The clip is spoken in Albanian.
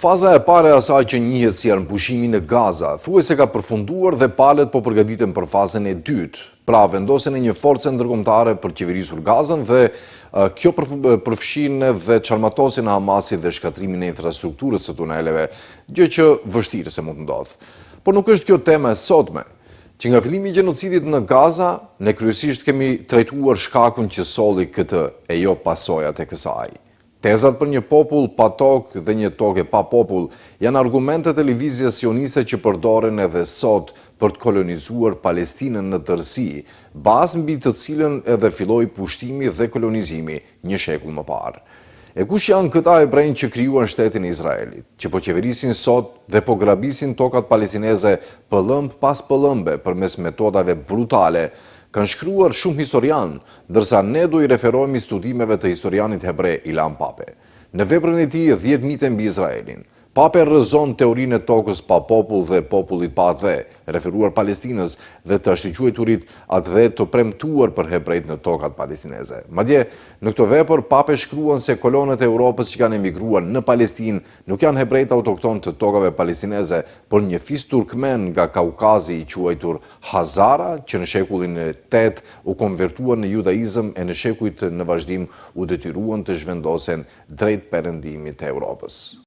Faza e pare e asaj që njihet si armëpushimi në Gaza, thuajse ka përfunduar dhe palët po përgatiten për fazën e dytë. Pra vendosen e një forcë ndërkombëtare për qeverisur Gazën dhe kjo përfshin dhe çarmatosin e Hamasit dhe shkatrimin e infrastrukturës së tuneleve, gjë që vështirë se mund të ndodhë. Por nuk është kjo tema e sotme, që nga fillimi i gjenocidit në Gaza, ne kryesisht kemi trajtuar shkakun që solli këtë e jo pasojat e kësaj. Tezat për një popull pa tokë dhe një tokë pa popull janë argumente televizjes sioniste që përdoren edhe sot për të kolonizuar Palestinën në tërësi, bazë mbi të cilën edhe filloi pushtimi dhe kolonizimi një shekull më parë. E kush janë këta hebrejnë që krijuan shtetin e Izraelit, që po qeverisin sot dhe po grabisin tokat palestineze pëllëmb pas pëllëmbe përmes metodave brutale, kanë shkruar shumë historian, ndërsa ne do i referohemi studimeve të historianit hebre Ilan Pape. Në veprën e tij 10 mite mbi Izraelin, Pape rrëzon teorinë e tokës pa popull dhe popullit pa atë, referuar Palestinës dhe të shqyqueturit atë të premtuar për hebrejt në tokat palestineze. Madje, në këtë vepër, Pape shkruan se kolonët e Europës që kanë emigruar në Palestinë nuk janë hebrejt autokton të tokave palestineze, por një fis turkmen nga Kaukazi i quajtur Hazara, që në shekullin e 8 u konvertuan në judaizëm e në shekujt në vazhdim u detyruan të zhvendosen drejt perëndimit të Europës.